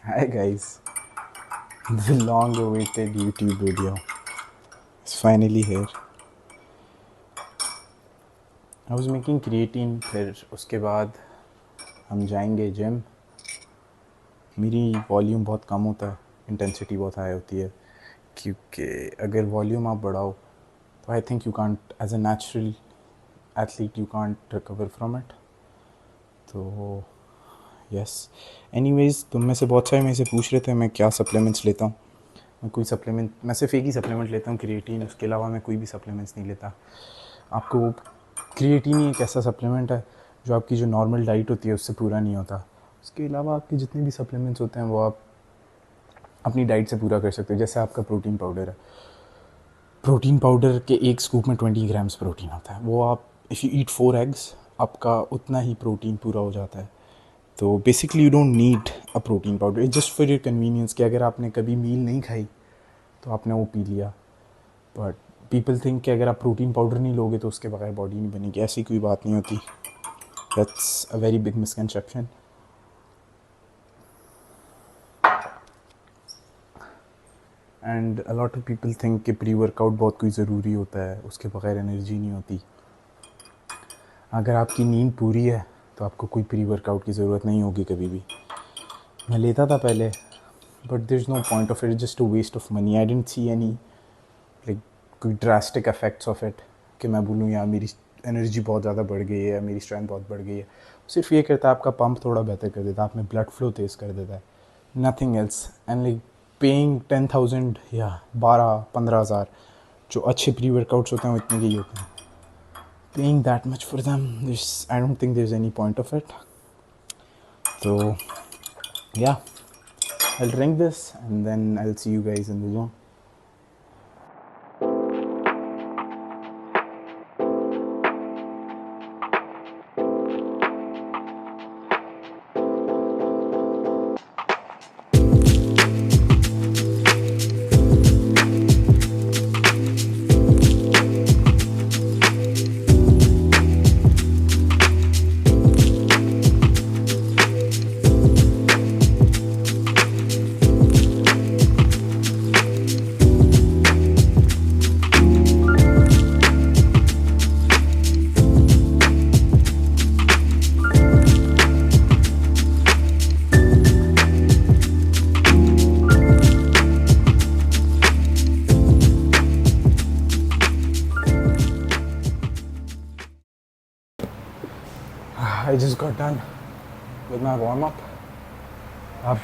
Hi guys, the long awaited YouTube video is finally here. I was making creatine, फिर उसके बाद हम जाएंगे जिम. मेरी वॉल्यूम बहुत कम होता है, इंटेंसिटी बहुत हाई होती है, क्योंकि अगर वॉल्यूम आप बढ़ाओ तो I think you can't as a natural athlete you can't recover from it. तो यस, एनीवेज तुम में से बहुत सारे मेरे से पूछ रहे थे मैं क्या सप्लीमेंट्स लेता हूँ. मैं सिर्फ एक ही सप्लीमेंट लेता हूँ, क्रिएटिन. उसके अलावा मैं कोई भी सप्लीमेंट्स नहीं लेता. आपको क्रिएटिन ही एक ऐसा सप्लीमेंट है जो आपकी जो नॉर्मल डाइट होती है उससे पूरा नहीं होता. उसके अलावा आपके जितने भी सप्लीमेंट्स होते हैं वो आप अपनी डाइट से पूरा कर सकते हो. जैसे आपका प्रोटीन पाउडर है, प्रोटीन पाउडर के एक स्कूप में 20 ग्राम्स प्रोटीन होता है. वो आप इफ़ यू ईट 4 एग्स आपका उतना ही प्रोटीन पूरा हो जाता है. तो basically you don't need a protein powder, it's just for your convenience कि अगर आपने कभी मील नहीं खाई तो आपने वो पी लिया. बट पीपल थिंक कि अगर आप प्रोटीन पाउडर नहीं लोगे तो उसके बगैर बॉडी नहीं बनेगी. ऐसी कोई बात नहीं होती. That's a very big misconception. And a lot of people think कि प्री वर्कआउट बहुत कोई ज़रूरी होता है, उसके बगैर एनर्जी नहीं होती. अगर आपकी नींद पूरी है तो आपको कोई प्री वर्कआउट की ज़रूरत नहीं होगी कभी भी. मैं लेता था पहले, but there is no point of it, just a waste of money. I didn't see any like कोई ड्रास्टिक इफेक्ट्स ऑफ इट कि मैं बोलूँ यार मेरी एनर्जी बहुत ज़्यादा बढ़ गई है, मेरी स्ट्रेंथ बहुत बढ़ गई है. सिर्फ ये करता है आपका पंप थोड़ा बेहतर कर देता है, आप में ब्लड फ्लो तेज़ कर देता है, nothing else. And like paying 10,000 या 12-15 हज़ार जो अच्छे प्री वर्कआउट्स होते हैं वो इतने के ही होते हैं. Paying that much for them, this I don't think there is any point of it. तो yeah, I'll drink this and then I'll see you guys in the zone. I just got done with my warm up. अब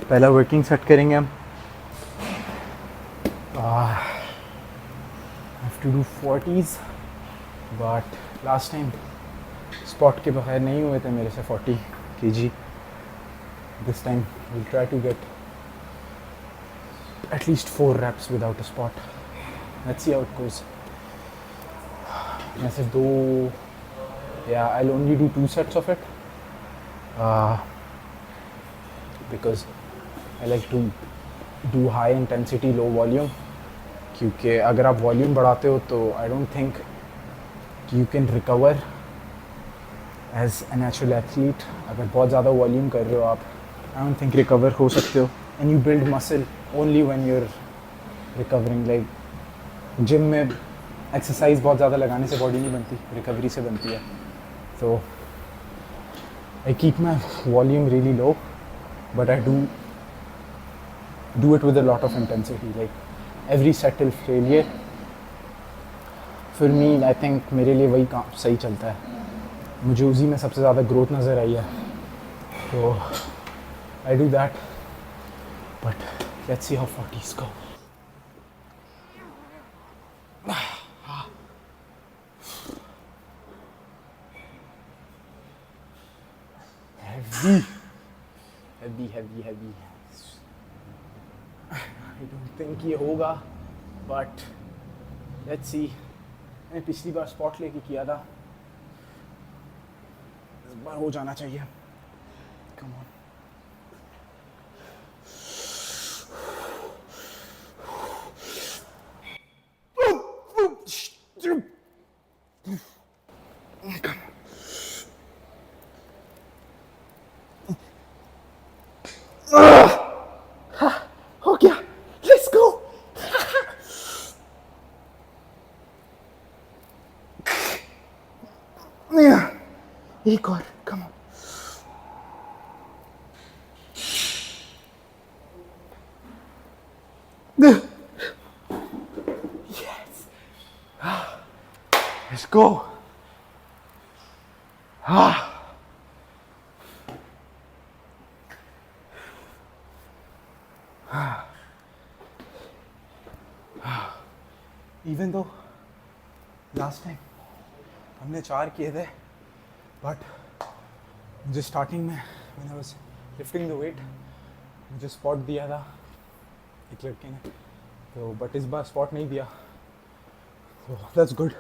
पहला working set करेंगे हम. I have to do 40s, but last time spot के बगैर नहीं हुए थे मेरे से 40 kg. This time we'll try to get at least 4 reps without a spot. Let's see how it goes. मैं सिर्फ दो, I'll only do 2 sets of it because I like to do high intensity low volume. क्योंकि अगर आप volume बढ़ाते हो तो I don't think you can recover as a natural athlete. अगर बहुत ज़्यादा वॉल्यूम कर रहे हो आप, आई डोंट थिंक रिकवर हो सकते हो. And you build muscle only when you are recovering. Like gym में एक्सरसाइज बहुत ज़्यादा लगाने से बॉडी नहीं बनती, रिकवरी से बनती है. तो I keep my volume really low, but I do it with a lot of intensity. Like every set till failure. For me, I think मेरे लिए वही काम सही चलता है. मुझे उसी में सबसे ज़्यादा ग्रोथ नज़र आई है, तो I do that. But let's see how 40s go. Heavy. I don't think ये होगा, but let's see. मैंने पिछली बार स्पॉट लेके किया था, इस बार हो जाना चाहिए. Come on. एक और, come on. Yes. Let's go. Even though last time हमने 4 किए थे, बट मुझे स्टार्टिंग में when I was lifting the weight मुझे स्पॉट दिया था एक लड़के ने, तो बट इस बार स्पॉट नहीं दिया, तो दैट्स गुड।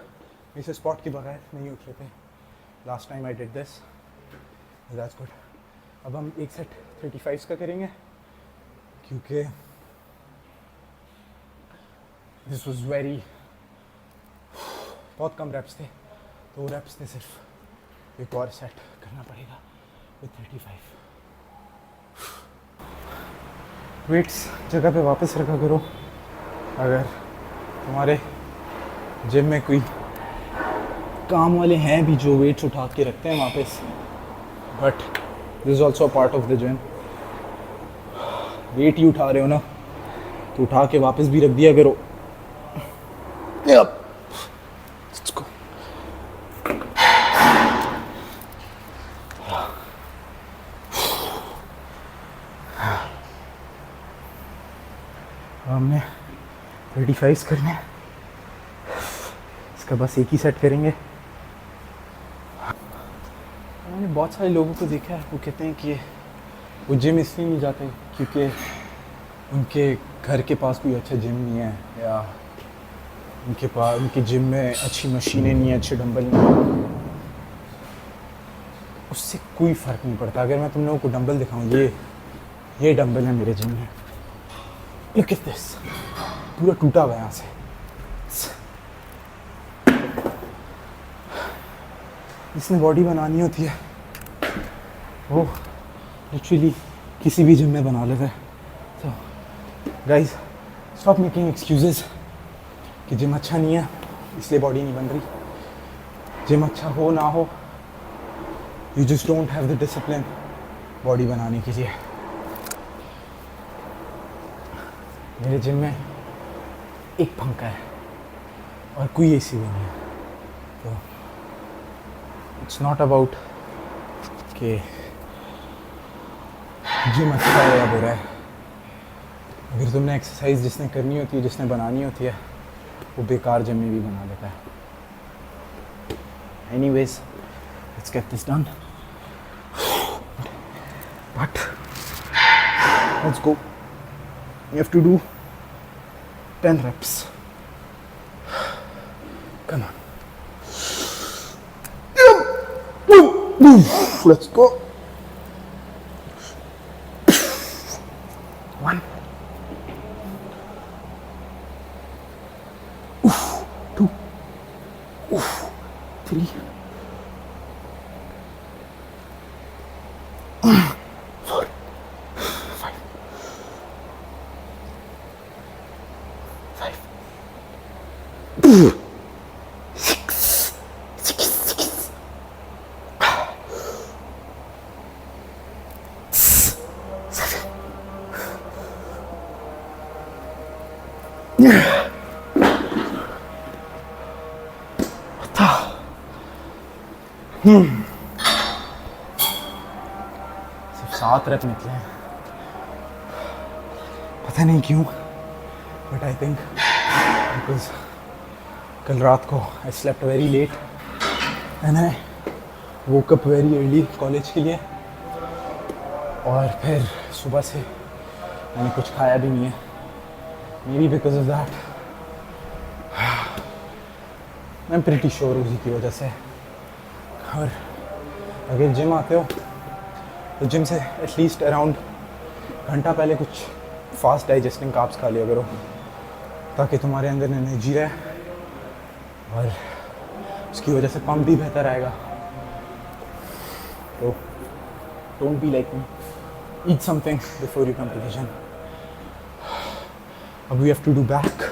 इसे स्पॉट के बगैर नहीं उठ रहे थे last time I did this, that's good. अब हम एक सेट 35 का करेंगे क्योंकि दिस वाज वेरी, बहुत कम रेप्स थे, 2 रेप्स थे सिर्फ, एक और सेट करना पड़ेगा विद 35। वेट्स जगह पे वापस रखा करो। अगर तुम्हारे जिम में कोई काम वाले हैं भी जो वेट्स उठा के रखते हैं वापस, but this is also part of the gym. Weight ही उठा रहे हो ना, तो उठा के वापस भी रख दिया करो। Let's go. हमने 35 करने हैं, इसका बस एक ही सेट करेंगे। मैंने बहुत सारे लोगों को देखा है, वो कहते हैं कि वो जिम इसलिए नहीं जाते क्योंकि उनके घर के पास कोई अच्छा जिम नहीं है, या उनके जिम में अच्छी मशीनें नहीं है, अच्छे डंबल नहीं है। उससे कोई फ़र्क नहीं पड़ता। अगर मैं तुम लोगों को डंबल दिखाऊं, ये डंबल है मेरे जिम में, लुक एट दिस, पूरा टूटा हुआ यहाँ से। जिसने बॉडी बनानी होती है वो लिटरली किसी भी जिम में बना लेता है। तो गाइस, स्टॉप मेकिंग एक्सक्यूजेस कि जिम अच्छा नहीं है इसलिए बॉडी नहीं बन रही। जिम अच्छा हो ना हो, you just don't have the discipline body बनाने के लिए। मेरे जिम में एक पंखा है और कोई एसी भी नहीं है, तो इट्स नॉट अबाउट कि जिम अच्छा है या बुरा है। अगर तुमने एक्सरसाइज जिसने करनी होती है, जिसने बनानी होती है, वो बेकार जिम में भी बना लेता है। Anyways, let's get this done, but let's go. You have to do 10 reps. Come on. Let's go. 1. 2. 3. 4. 5. 6. 7. सिर्फ 7 रेप निकले हैं, पता नहीं क्यों, बट आई थिंक बिकॉज कल रात को I slept very late and I woke up very early college के लिए, और फिर सुबह से मैंने कुछ खाया भी नहीं है। May be because of that, I am pretty sure उसी की वजह से। और अगर जिम आते हो तो जिम से एटलीस्ट अराउंड घंटा पहले कुछ फास्ट डाइजेस्टिंग कार्ब्स खा लिया करो, ताकि तुम्हारे अंदर एनर्जी रहे और उसकी वजह से पंप भी बेहतर आएगा। तो don't be like me, eat something before you come to the gym. अब we have to do back.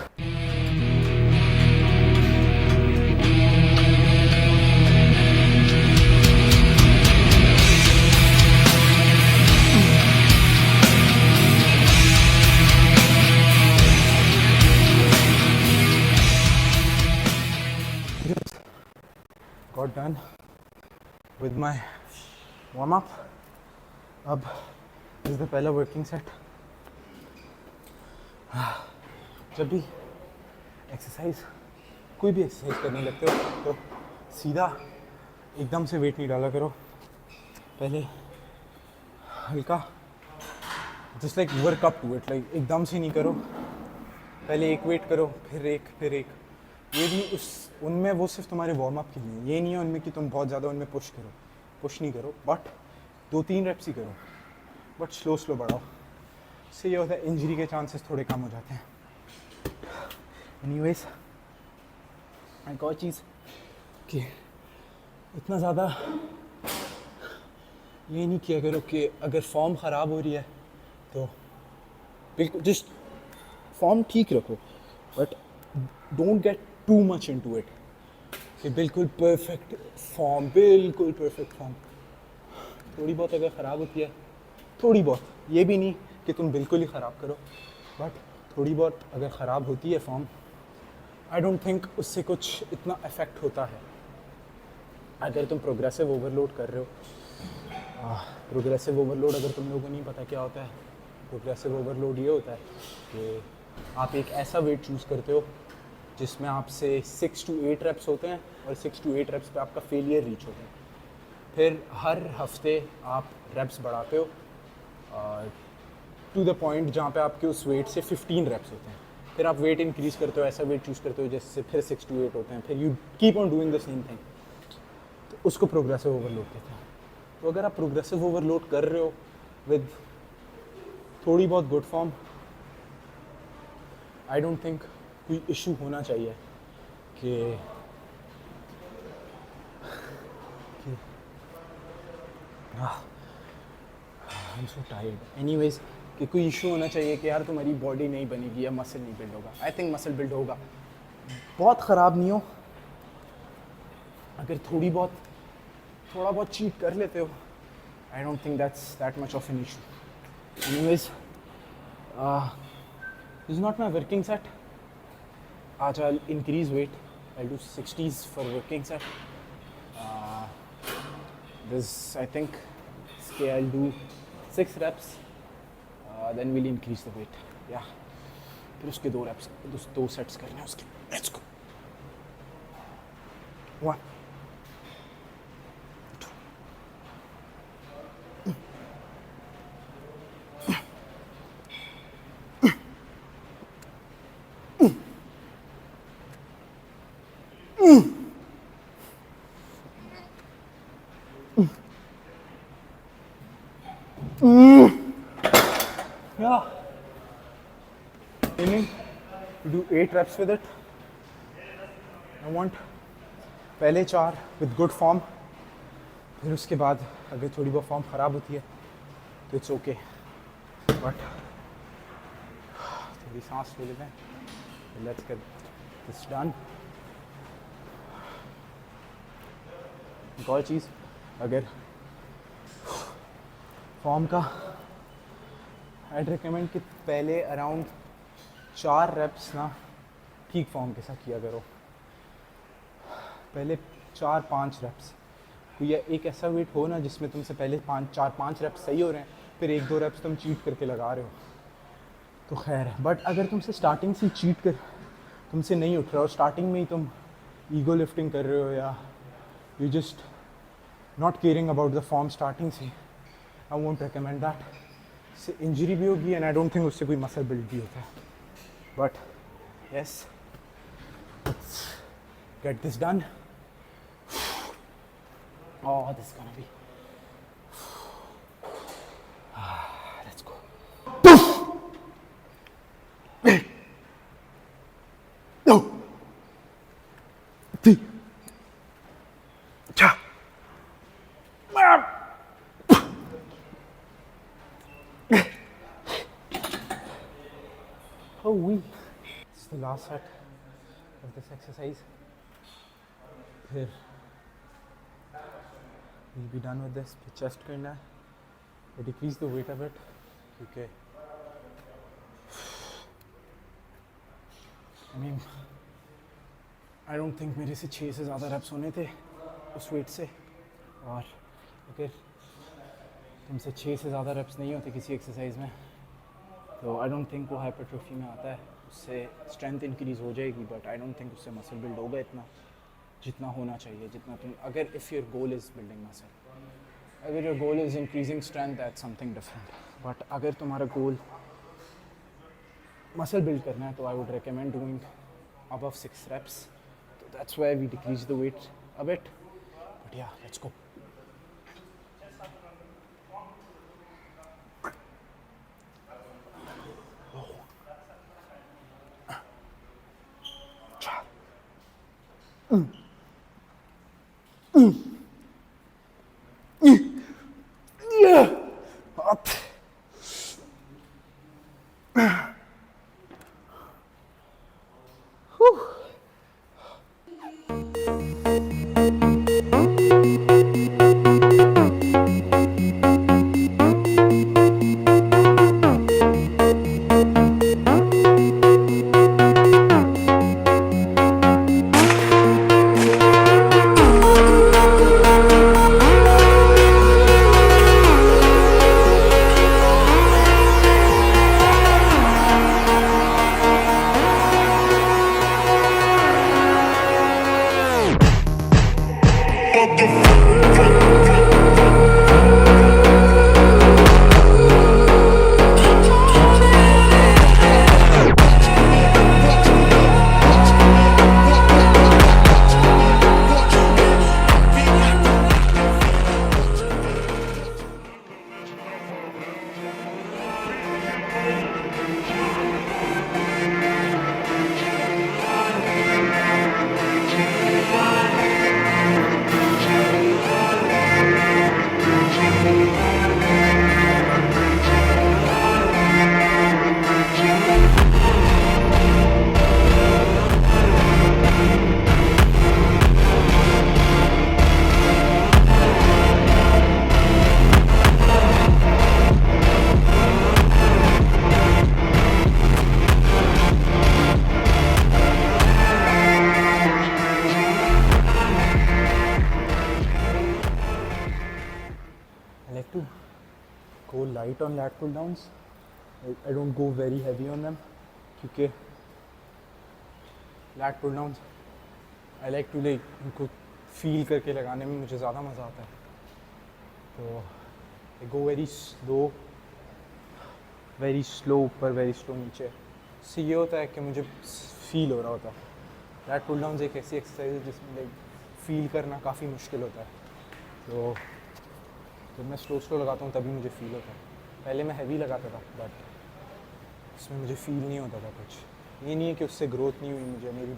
done with my warm up. अब this is the पहला working set. जब भी एक्सरसाइज कोई भी एक्सरसाइज करने लगते हो तो सीधा एकदम से वेट नहीं डाला करो. पहले हल्का just like work up to it, like एकदम से नहीं करो. पहले एक वेट करो, फिर एक. ये भी उनमें वो सिर्फ तुम्हारे वार्म अप के लिए, ये नहीं है उनमें कि तुम बहुत ज़्यादा उनमें पुश नहीं करो, बट 2-3 रेप्स ही करो, बट स्लो बढ़ाओ. इससे ये होता है इंजरी के चांसेस थोड़े कम हो जाते हैं. एनीवेज, एक और चीज़ कि इतना ज़्यादा ये नहीं किया करो कि अगर फॉर्म ख़राब हो रही है तो बिल्कुल जस्ट फॉर्म ठीक रखो, but don't get too much into it कि बिल्कुल परफेक्ट फॉर्म. थोड़ी बहुत अगर ख़राब होती है, थोड़ी बहुत, ये भी नहीं कि तुम बिल्कुल ही ख़राब करो, बट थोड़ी बहुत अगर ख़राब होती है फॉर्म, आई डोंट थिंक उससे कुछ इतना इफ़ेक्ट होता है. अगर तुम प्रोग्रेसिव ओवरलोड कर रहे हो, प्रोग्रेसिव ओवरलोड अगर तुम लोगों को नहीं पता क्या होता है, प्रोग्रेसिव ओवरलोड ये होता है कि आप एक ऐसा वेट चूज़ करते हो जिसमें आपसे 6 to 8 रेप्स होते हैं और 6 to 8 रेप्स पे आपका फेलियर रीच होता है. फिर हर हफ्ते आप रेप्स बढ़ाते हो टू द पॉइंट जहाँ पे आपके उस वेट से 15 रेप्स होते हैं. फिर आप वेट इंक्रीज़ करते हो, ऐसा वेट चूज़ करते हो जिससे फिर 6 to 8 होते हैं. फिर you keep on doing the same thing, तो उसको प्रोग्रेसिव ओवरलोड कहते हैं. तो अगर आप प्रोग्रेसिव ओवरलोड कर रहे हो विद थोड़ी बहुत good form, I don't think कोई इशू होना चाहिए कि I am so tired. Anyways, कि कोई इशू होना चाहिए कि यार तुम्हारी बॉडी नहीं बनेगी या मसल नहीं बिल्ड होगा. आई थिंक मसल बिल्ड होगा, बहुत ख़राब नहीं हो. अगर थोड़ा बहुत चीट कर लेते हो, आई don't think that's that much of an issue. Anyways, this is not my working set. आज I'll increase weight. I'll do 60s for working set. This I think I'll do 6 reps. Then we'll increase the weight. Yeah. फिर उसके 2 reps, 2 sets करने हैं उसके. Let's go. 1. Yeah. Aiming to do 8 reps with it. I want पहले 4 with good form. फिर उसके बाद अगर थोड़ी बहुत फॉर्म ख़राब होती है तो इट्स ओके, बट थोड़ी सांस ले लेते हैं. Let's get this done. एक और चीज़, अगर फॉर्म का I'd recommend कि पहले अराउंड 4 रेप्स ना ठीक फॉर्म के साथ किया करो. पहले 4-5 रेप्स. कोई एक ऐसा वेट हो ना जिसमें तुमसे पहले 4-5 रेप्स सही हो रहे हैं, फिर 1-2 रेप्स तुम चीट करके लगा रहे हो तो खैर है. बट अगर तुमसे स्टार्टिंग से तुमसे नहीं उठ रहा हो, स्टार्टिंग में ही तुम ईगो लिफ्टिंग कर रहे हो या you just not caring about the form starting से, आई वोंट रिकमेंड दैट. इससे इंजरी भी होगी एंड आई डोंट थिंक उससे कोई मसल बिल्ड भी होता है. But yes, let's get this done. Oh, this is gonna be. Let's go. No. Oh, it's the last set of this exercise. Here. We'll be done with this. Chest करना है. I decrease the weight a bit. Okay. I mean, I don't think मेरे से 6 से ज़्यादा reps होने थे. उस wait से। और अगर तुमसे 6 से ज़्यादा रेप्स नहीं होते किसी एक्सरसाइज में तो आई डोंट थिंक वो हाइपरट्रोफी में आता है। उससे स्ट्रेंथ इंक्रीज़ हो जाएगी बट आई डोंट थिंक उससे मसल बिल्ड होगा इतना जितना होना चाहिए, जितना तुम अगर if your goal is building muscle, अगर your goal is increasing strength that's something different. But अगर तुम्हारा गोल मसल बिल्ड करना है तो I would recommend doing above 6 reps. So that's why we decrease the weight a bit. But yeah, let's go. Up. Go light on lat pull downs. I don't go very heavy on them क्योंकि lat pull downs I like to like उनको feel करके लगाने में मुझे ज़्यादा मज़ा आता है। तो I go very slow ऊपर very slow नीचे। इससे ये होता है कि मुझे feel हो रहा होता है। lat pull downs एक ऐसी एक्सरसाइज है जिसमें like feel करना काफ़ी मुश्किल होता है। तो जब मैं स्लो लगाता हूँ तभी मुझे फील होता है। पहले मैं हैवी लगाता था बट उसमें मुझे फील नहीं होता था कुछ। ये नहीं है कि उससे ग्रोथ नहीं हुई मुझे, मेरी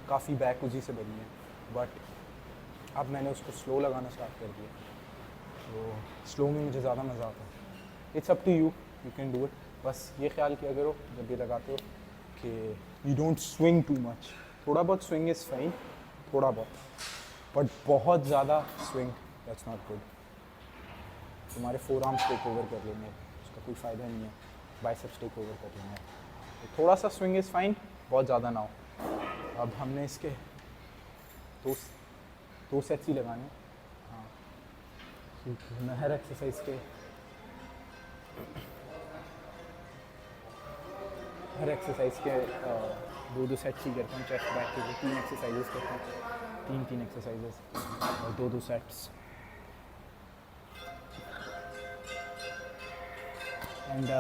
काफ़ी बैक उसी से बनी है बट अब मैंने उसको स्लो लगाना स्टार्ट कर दिया तो स्लो में मुझे ज़्यादा मज़ा आता है। It's up to you, you can do it. बस ये ख्याल किया करो जब ये लगाते हो कि you don't swing too much. थोड़ा बहुत स्विंग इज़ फाइन, थोड़ा बहुत, बट बहुत ज़्यादा स्विंग दैट्स नॉट गुड। तुम्हारे फोर आर्म्स टेक ओवर कर लेंगे, उसका कोई फ़ायदा नहीं है। बाइसेप्स टेक ओवर कर लेंगे। तो थोड़ा सा स्विंग इज़ फाइन, बहुत ज़्यादा ना हो। अब हमने इसके दो सेट्स ही लगाने। हाँ, मैं हर एक्सरसाइज के दो सेट्स ही करता हूँ। चेस्ट बैक के 3 एक्सरसाइजेस करता हूँ, 3 एक्सरसाइजेस और 2 सेट्स। एंड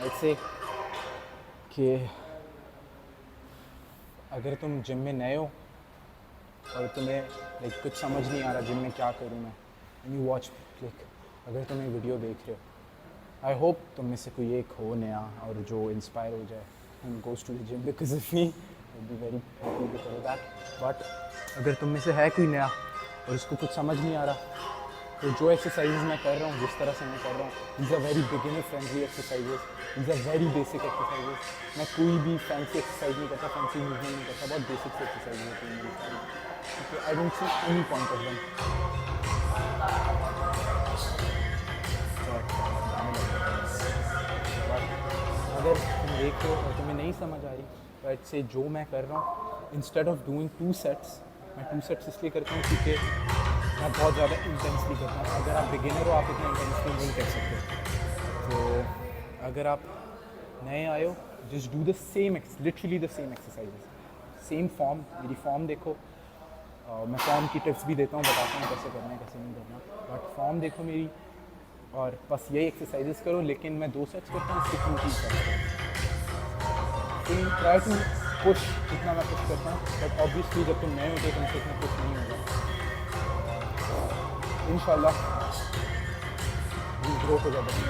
ऐसे कि अगर तुम जिम में नए हो और तुम्हें लाइक कुछ समझ नहीं आ रहा जिम में क्या करूँ मैं, एंड यू वॉच लाइक अगर तुम ये वीडियो देख रहे हो, आई होप तुम में से कोई एक हो नया और जो इंस्पायर हो जाए and goes to the gym because of me, I be very happy because of that. But अगर तुम में से है कोई नया और उसको कुछ समझ नहीं आ रहा, तो जो एक्सरसाइजेज मैं कर रहा हूँ, जिस तरह से मैं कर रहा हूँ, these are very beginner friendly exercises, these are very basic exercises। मैं कोई भी फैंसी एक्सरसाइज नहीं करता, फैंसी मूवमेंट नहीं करता, बहुत बेसिक एक्सरसाइज होती है मेरी सारी, क्योंकि I don't see any point of them. अगर तुम देख रहे हो और तुम्हें नहीं समझ आ रही बट से जो मैं कर रहा हूँ, इंस्टेड ऑफ डूइंग 2 सेट्स, मैं 2 सेट्स इसलिए करता हूँ क्योंकि मैं बहुत ज़्यादा इंटेंसली करता हूँ। अगर आप बिगिनर हो, आप इतना इंटेंसली नहीं कर सकते। तो अगर आप नए आए हो, just do the same literally the same exercises, same form. मेरी फॉर्म देखो, मैं फॉर्म की टिप्स भी देता हूँ, बताता हूँ कैसे करना है कैसे नहीं करना, बट फॉर्म देखो मेरी, और बस यही एक्सरसाइजेस करो। लेकिन मैं 2 सेट्स करता हूँ, उसके 2 करता हूँ। ट्राई टू पुश जितना मैं पुश करता हूँ, बट ऑब्वियसली जब तुम नए होते हो तुमसे इतना पुश नहीं होगा। इंशाल्लाह ग्रो हो जाता है।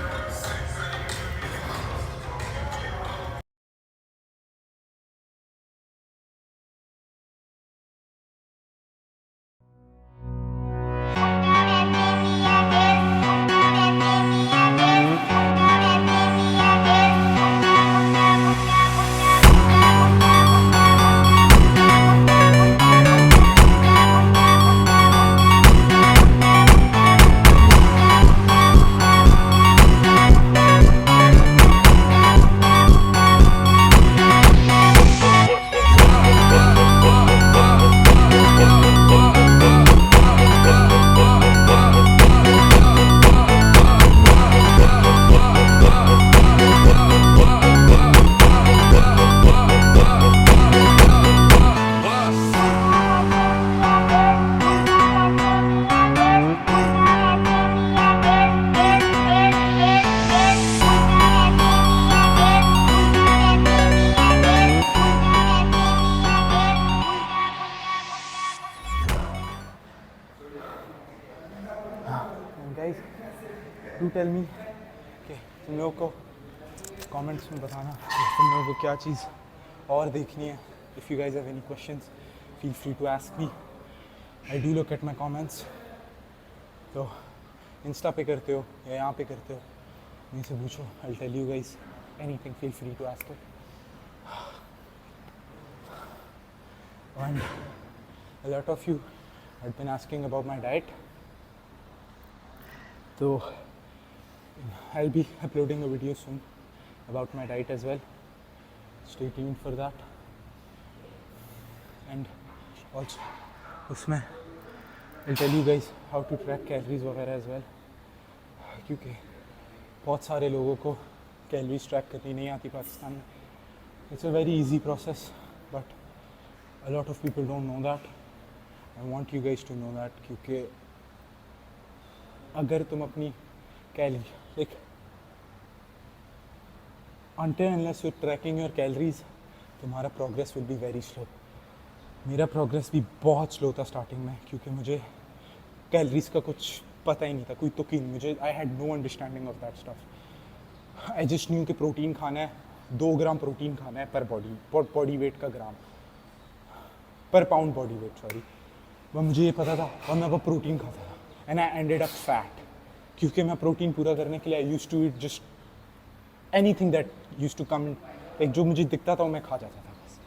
गाइस, डू टेल मी कि तुम लोगों को कमेंट्स में बताना कि तुम लोगों को क्या चीज़ और देखनी है। If you guys have any questions, feel free to ask me. I do look at my comments. तो इंस्टा पे करते हो या यहाँ पे करते हो, मेरे से पूछो। I tell you guys anything, feel free to ask it. And a lot of you had been asking about my diet. So I'll be uploading a video soon about my diet as well. Stay tuned for that. And also उसमें I'll tell you guys how to track calories वगैरह as well, क्योंकि बहुत सारे लोगों को calories track करनी नहीं आती पाकिस्तान में. It's a very easy process, but a lot of people don't know that. I want you guys to know that, क्योंकि अगर तुम अपनी calorie like until unless you're tracking your calories, तुम्हारा progress will be very slow. मेरा progress भी बहुत slow था starting में, क्योंकि मुझे कैलोरीज का कुछ पता ही नहीं था, कोई तुक ही नहीं. मुझे I had no understanding of that stuff. I just knew कि प्रोटीन खाना है, 2 ग्राम प्रोटीन खाना है पर बॉडी वेट का ग्राम, पर पाउंड बॉडी वेट, सॉरी. वह मुझे ये पता था और मैं वो प्रोटीन खाता था. And I ended up fat, क्योंकि मैं प्रोटीन पूरा करने के लिए I used to eat just anything that used to come, like जो मुझे दिखता था वो मैं खा जाता था बस.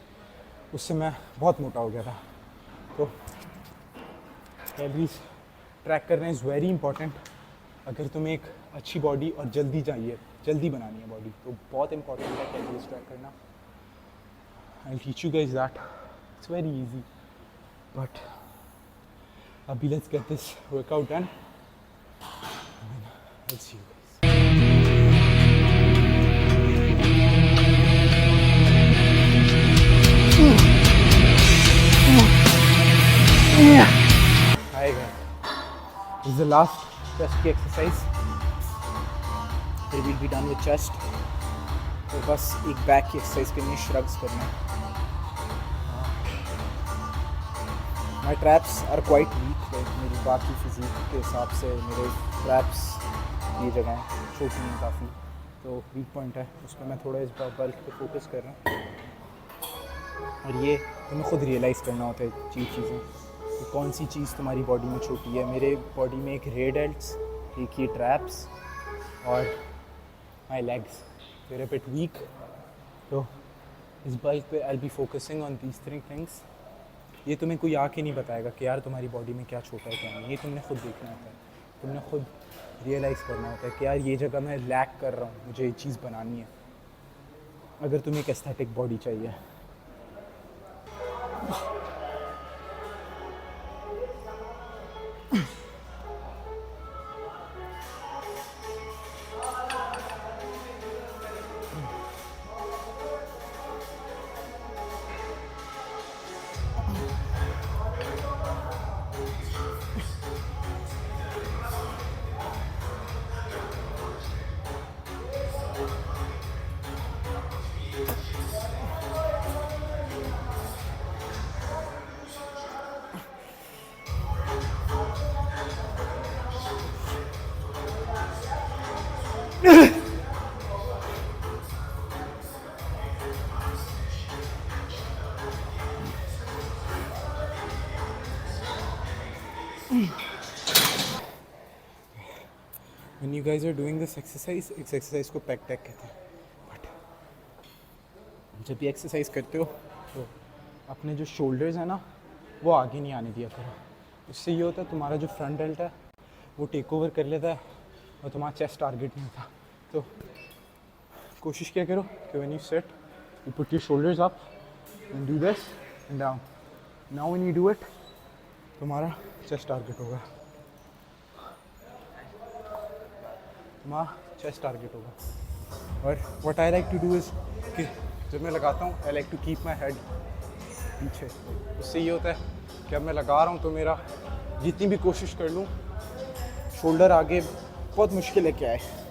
उससे मैं बहुत मोटा हो गया था. तो कैलोरीज ट्रैक करना इज़ वेरी इंपॉर्टेंट. अगर तुम्हें एक अच्छी बॉडी और जल्दी चाहिए, जल्दी बनानी है बॉडी, तो बहुत इंपॉर्टेंट है कैलोरीज ट्रैक करना. I teach you guys that. It's very easy. But अभी let's get this workout done and then I'll see you guys. Hi guys, this is the last chest की exercise. Then we'll be done with chest. तो बस एक back की exercise करनी है, shrugs करना है. My traps are quite weak. मेरी बाकी फिजिक के हिसाब से मेरे ट्रैप्स ये जगह छोटी हैं काफ़ी, तो वीक पॉइंट है. उस पर मैं थोड़ा इस बार बल्क पे फोकस कर रहा हूँ. और ये तुम्हें खुद रियलाइज़ करना होता है चीज़ें कि कौन सी चीज़ तुम्हारी बॉडी में छोटी है. मेरे बॉडी में एक रेड डेल्ट्स, एक ये ट्रैप्स और माई लेग्स, मेरे पेट वीक. तो इस बल्क पे I be focusing on these 3 things. ये तुम्हें कोई आके नहीं बताएगा कि यार तुम्हारी बॉडी में क्या छोटा है क्या नहीं. ये तुमने खुद देखना होता है, तुमने खुद रियलाइज़ करना होता है कि यार ये जगह मैं लैक कर रहा हूँ, मुझे ये चीज़ बनानी है. अगर तुम्हें एक एस्थेटिक बॉडी चाहिए, When you guys are doing this exercise, इस एक्सरसाइज को पैक टैक कहते हैं. बट जब भी एक्सरसाइज करते हो तो अपने जो शोल्डर्स हैं ना वो आगे नहीं आने दिया करो. इससे ये होता है तुम्हारा जो फ्रंट डेल्ट है वो टेक ओवर कर लेता है और तुम्हारा चेस्ट टारगेट नहीं होता. तो कोशिश क्या करो कि when you set you put your shoulders up and do this and down. Now when you do it तुम्हारा चेस्ट टारगेट होगा. चेस्ट टारगेट होगा. और what I like to do is कि जब मैं लगाता हूँ I like to keep my head पीछे. उससे ये होता है कि अब मैं लगा रहा हूँ तो मेरा जितनी भी कोशिश कर लूँ शोल्डर आगे बहुत मुश्किल है क्या है.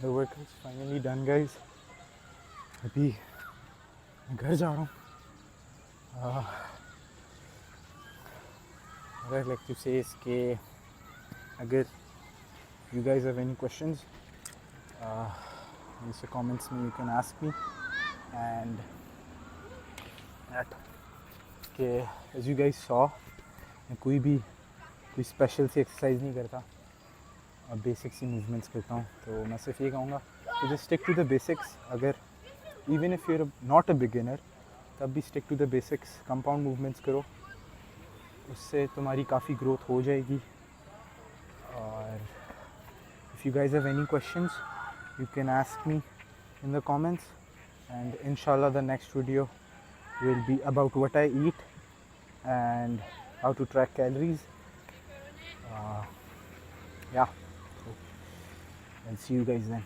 The workout is finally done, guys. अभी मैं घर जा रहा हूँ. What I'd like to say is कि अगर you guys have any questions, in the comments में you can ask me. And that कि as you guys saw मैं कोई स्पेशल सी एक्सरसाइज नहीं करता और बेसिक सी मूवमेंट्स करता हूँ. तो मैं सिर्फ ये कहूँगा कि just stick to the basics. अगर even if you are not a beginner तब भी stick to the basics. Compound movements करो, उससे तुम्हारी काफ़ी ग्रोथ हो जाएगी. और if you guys have any questions you can ask me in the comments. And इंशाल्लाह the next video will be about what I eat and how to track calories. Yeah, so I'll see you guys then.